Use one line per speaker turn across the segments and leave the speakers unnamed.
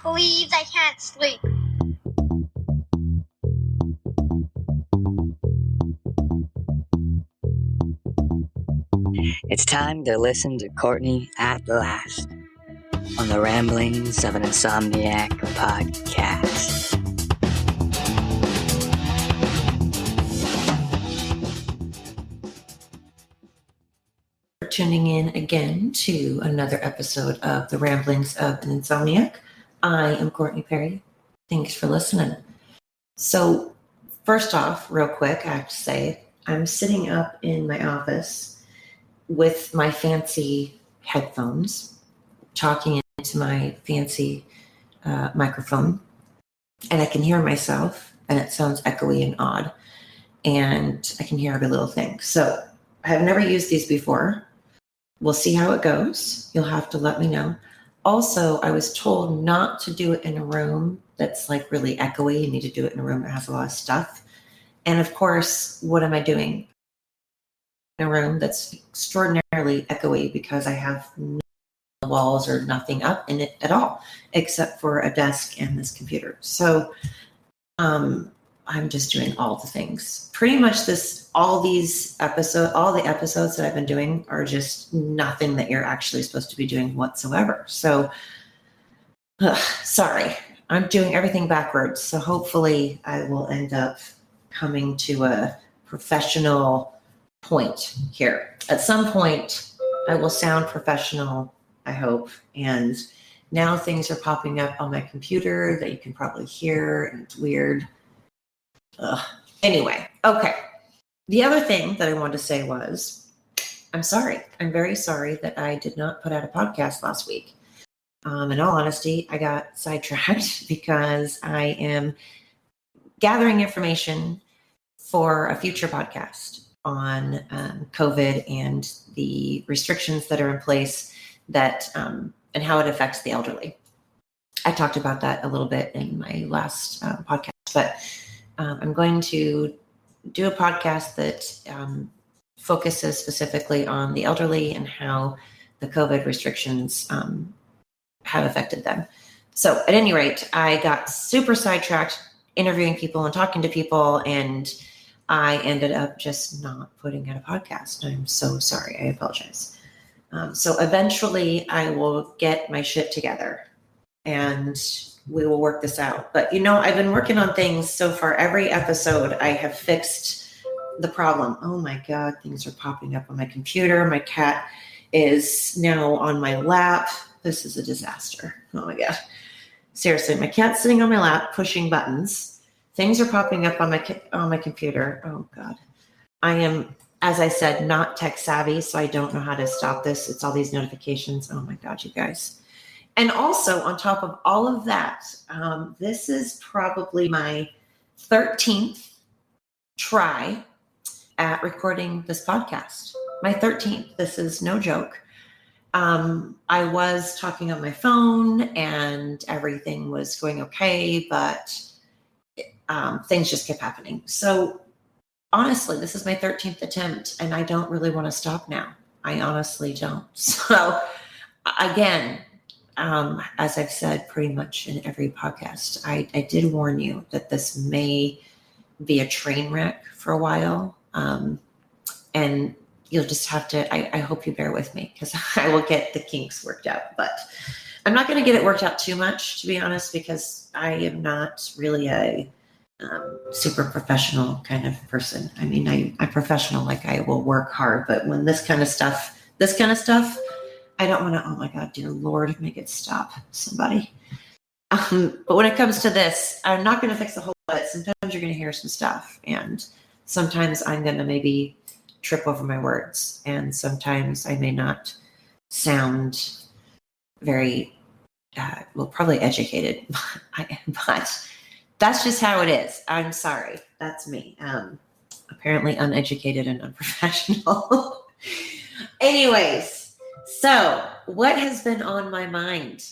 Please, I can't sleep.
It's time to listen to Courtney at last on the Ramblings of an Insomniac podcast.
Tuning in again to another episode of the Ramblings of an Insomniac. I am Courtney Perry. Thanks for listening. So first off, real quick, I have to say, I'm sitting up in my office with my fancy headphones, talking into my fancy microphone, and I can hear myself, and it sounds echoey and odd, and I can hear every little thing. So I have never used these before. We'll see how it goes. You'll have to let me know. Also, I was told not to do it in a room that's like really echoey. You need to do it in a room that has a lot of stuff. And of course, what am I doing in a room that's extraordinarily echoey because I have no walls or nothing up in it at all, except for a desk and this computer. So I'm just doing all the things. Pretty much all the episodes that I've been doing are just nothing that you're actually supposed to be doing whatsoever. So, sorry, I'm doing everything backwards. So hopefully I will end up coming to a professional point here. At some point, I will sound professional, I hope. And now things are popping up on my computer that you can probably hear, and it's weird. Anyway, okay. The other thing that I wanted to say was, I'm sorry. I'm very sorry that I did not put out a podcast last week. In all honesty, I got sidetracked because I am gathering information for a future podcast on COVID and the restrictions that are in place that and how it affects the elderly. I talked about that a little bit in my last podcast, but I'm going to do a podcast that focuses specifically on the elderly and how the COVID restrictions have affected them. So at any rate, I got super sidetracked interviewing people and talking to people, and I ended up just not putting out a podcast. I'm so sorry. I apologize. So eventually I will get my shit together and we will work this out. But I've been working on things so far. Every episode I have fixed the problem. Oh my God, things are popping up on my computer. My cat is now on my lap. This is a disaster. Oh my God. Seriously, my cat's sitting on my lap pushing buttons. Things are popping up on my computer. Oh God. I am, as I said, not tech savvy, so I don't know how to stop this. It's all these notifications. Oh my God, you guys. And also, on top of all of that, this is probably my 13th try at recording this podcast. My 13th. This is no joke. I was talking on my phone and everything was going okay, but things just kept happening. So honestly, this is my 13th attempt and I don't really want to stop now. I honestly don't. So again, as I've said pretty much in every podcast, I did warn you that this may be a train wreck for a while. And you'll just have to, I hope you bear with me because I will get the kinks worked out. But I'm not going to get it worked out too much, to be honest, because I am not really a super professional kind of person. I mean, I'm professional, like I will work hard, but when this kind of stuff, I don't want to, oh my God, dear Lord, make it stop, somebody. But when it comes to this, I'm not going to fix the whole lot. Sometimes you're going to hear some stuff, and sometimes I'm going to maybe trip over my words, and sometimes I may not sound very, probably educated, but that's just how it is. I'm sorry. That's me. Apparently uneducated and unprofessional. Anyways. So, what has been on my mind?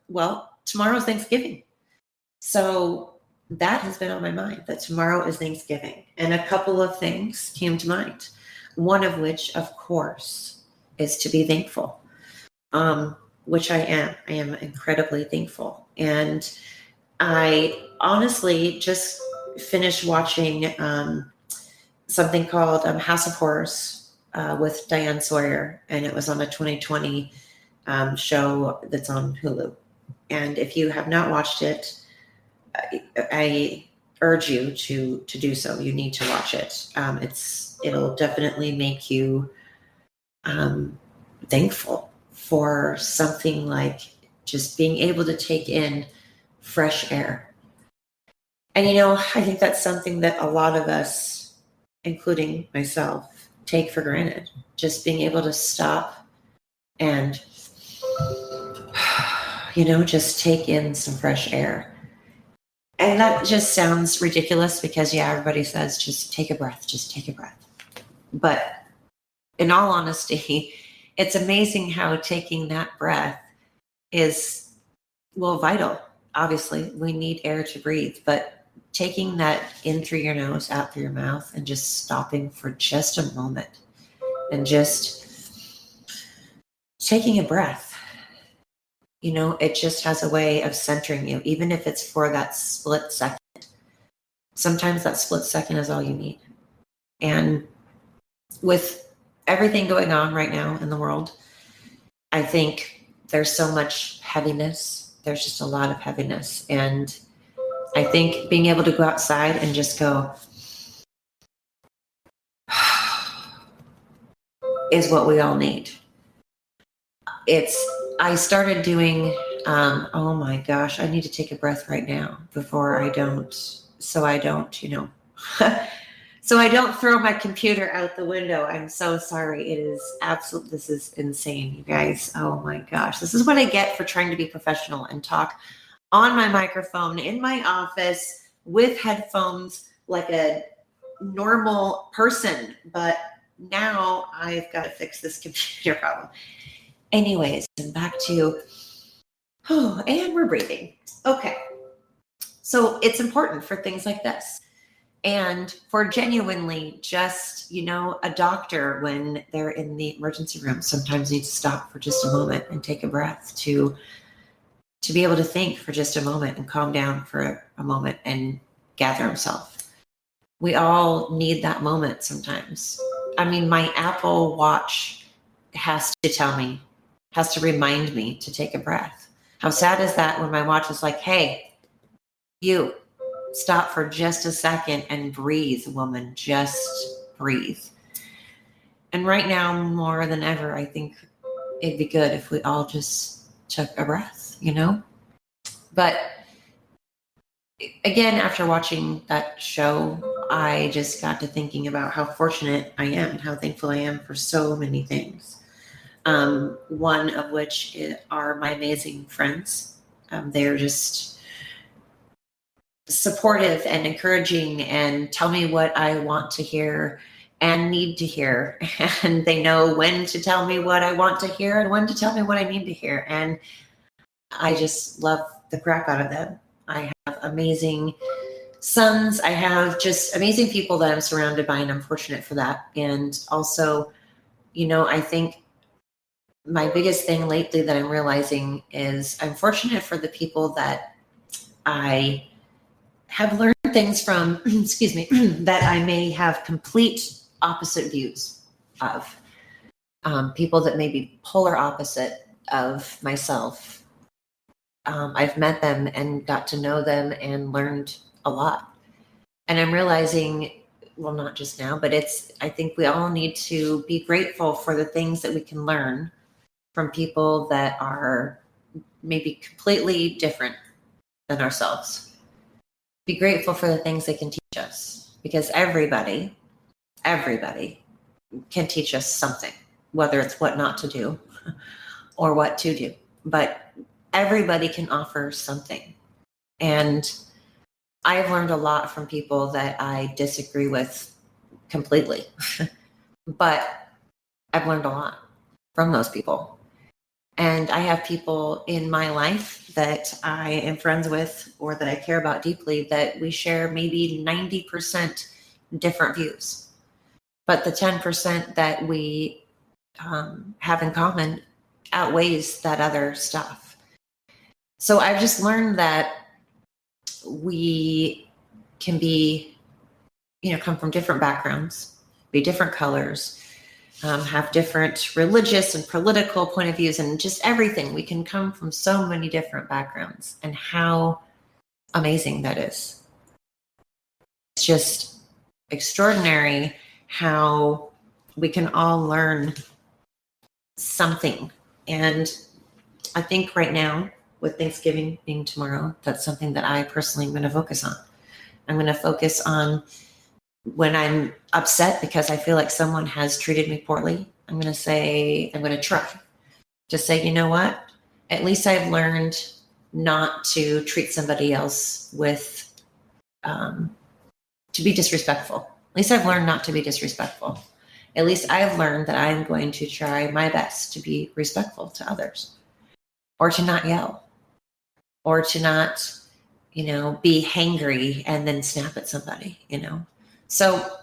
Well, tomorrow's Thanksgiving. So, that has been on my mind, that tomorrow is Thanksgiving. And a couple of things came to mind. One of which, of course, is to be thankful. which I am incredibly thankful. And I honestly just finished watching something called House of Horrors with Diane Sawyer, and it was on a 2020 show that's on Hulu. And if you have not watched it, I urge you to do so. You need to watch it. It'll definitely make you thankful for something like just being able to take in fresh air. And I think that's something that a lot of us, including myself, take for granted. Just being able to stop and just take in some fresh air. And that just sounds ridiculous because, everybody says, just take a breath, just take a breath. But in all honesty, it's amazing how taking that breath is, vital. Obviously, we need air to breathe, but taking that in through your nose, out through your mouth, and just stopping for just a moment and just taking a breath. It just has a way of centering you, even if it's for that split second. Sometimes that split second is all you need. And with everything going on right now in the world, I think there's so much heaviness. There's just a lot of heaviness. And I think being able to go outside and just go is what we all need. I started doing, oh my gosh, I need to take a breath right now before I don't, so I don't throw my computer out the window. I'm so sorry. It is this is insane, you guys. Oh my gosh. This is what I get for trying to be professional and talk on my microphone in my office with headphones like a normal person. But now I've got to fix this computer problem. Anyways, and back to, and we're breathing. Okay. So it's important for things like this. And for genuinely just, a doctor, when they're in the emergency room, sometimes needs to stop for just a moment and take a breath to be able to think for just a moment and calm down for a moment and gather himself. We all need that moment sometimes. I mean, my Apple Watch has to remind me to take a breath. How sad is that when my watch is like, hey, you stop for just a second and breathe, woman, just breathe. And right now, more than ever, I think it'd be good if we all just took a breath, But again, after watching that show, I just got to thinking about how fortunate I am and how thankful I am for so many things. One of which are my amazing friends. They're just supportive and encouraging and tell me what I want to hear and need to hear. And they know when to tell me what I want to hear and when to tell me what I need to hear. And I just love the crap out of them. I have amazing sons. I have just amazing people that I'm surrounded by, and I'm fortunate for that. And also, I think my biggest thing lately that I'm realizing is I'm fortunate for the people that I have learned things from, that I may have complete opposite views of. People that may be polar opposite of myself. I've met them and got to know them and learned a lot. And I'm realizing, well, not just now, but I think we all need to be grateful for the things that we can learn from people that are maybe completely different than ourselves. Be grateful for the things they can teach us, because everybody can teach us something, whether it's what not to do or what to do, but everybody can offer something. And I've learned a lot from people that I disagree with completely, but I've learned a lot from those people. And I have people in my life that I am friends with or that I care about deeply that we share maybe 90% different views. But the 10% that we have in common outweighs that other stuff. So I've just learned that we can be, come from different backgrounds, be different colors, have different religious and political point of views, and just everything. We can come from so many different backgrounds, and how amazing that is. It's just extraordinary how we can all learn something. And I think right now, with Thanksgiving being tomorrow, that's something that I personally am going to focus on. I'm going to focus on when I'm upset because I feel like someone has treated me poorly. I'm going to try to say, you know what? At least I've learned not to treat somebody else with, to be disrespectful. At least I've learned not to be disrespectful. At least I've learned that I'm going to try my best to be respectful to others, or to not yell, or to not, be hangry and then snap at somebody, So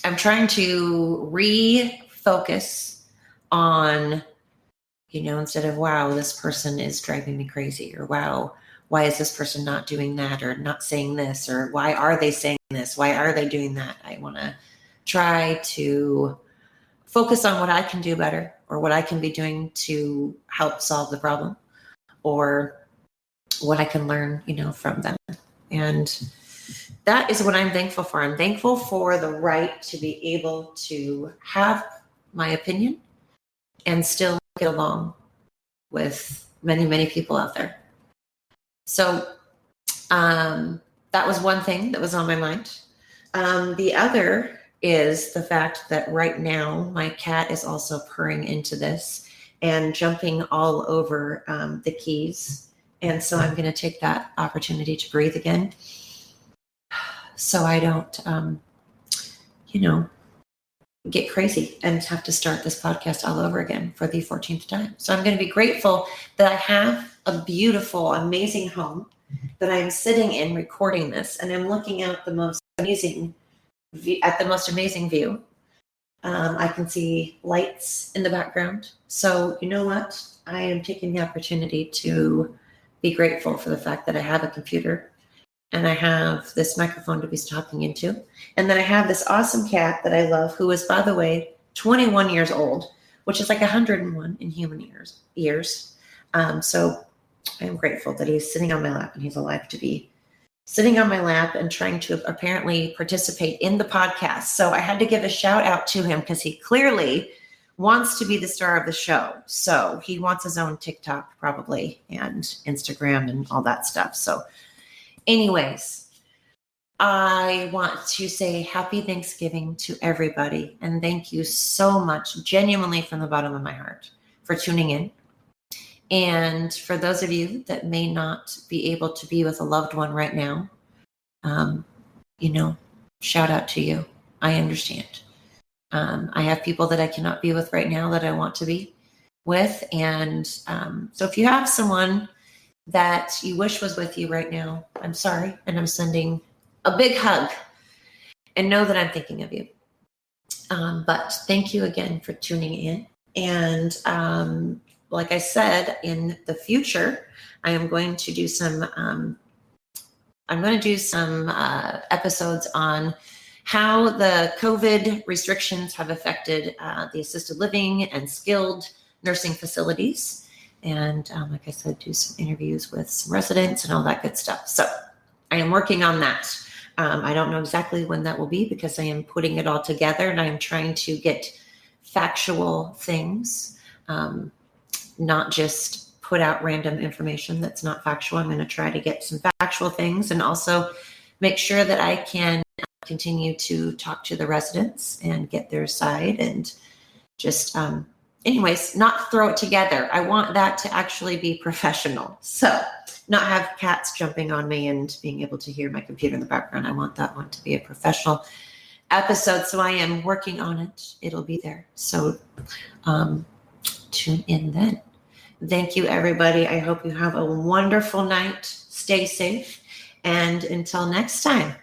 I'm trying to refocus on, instead of, wow, this person is driving me crazy, or wow, why is this person not doing that, or not saying this, or why are they saying this? Why are they doing that? I want to try to focus on what I can do better, or what I can be doing to help solve the problem, or what I can learn, from them. And that is what I'm thankful for. I'm thankful for the right to be able to have my opinion and still get along with many, many people out there. So that was one thing that was on my mind. The other is the fact that right now my cat is also purring into this and jumping all over the keys. And so I'm going to take that opportunity to breathe again, so I don't, get crazy and have to start this podcast all over again for the 14th time. So I'm going to be grateful that I have a beautiful, amazing home that I'm sitting in recording this, and I'm looking at the most amazing view. I can see lights in the background. So you know what? I am taking the opportunity to be grateful for the fact that I have a computer, and I have this microphone to be talking into, and then I have this awesome cat that I love, who is, by the way, 21 years old, which is like 101 in human years. So I'm grateful that he's sitting on my lap, and he's alive to be sitting on my lap and trying to apparently participate in the podcast. So I had to give a shout out to him because he clearly wants to be the star of the show. So he wants his own TikTok probably, and Instagram and all that stuff. So anyways, I want to say happy Thanksgiving to everybody. And thank you so much, genuinely from the bottom of my heart, for tuning in. And for those of you that may not be able to be with a loved one right now, shout out to you. I understand. I have people that I cannot be with right now that I want to be with. And so if you have someone that you wish was with you right now, I'm sorry. And I'm sending a big hug, and know that I'm thinking of you. But thank you again for tuning in. And like I said, in the future, I am going to do some episodes on how the COVID restrictions have affected the assisted living and skilled nursing facilities. And like I said, do some interviews with some residents and all that good stuff. So I am working on that. I don't know exactly when that will be, because I am putting it all together, and I am trying to get factual things, not just put out random information that's not factual. I'm going to try to get some factual things, and also make sure that I can continue to talk to the residents and get their side, and just, anyways, not throw it together. I want that to actually be professional. So not have cats jumping on me and being able to hear my computer in the background. I want that one to be a professional episode. So I am working on it. It'll be there. So tune in then. Thank you, everybody. I hope you have a wonderful night. Stay safe. And until next time.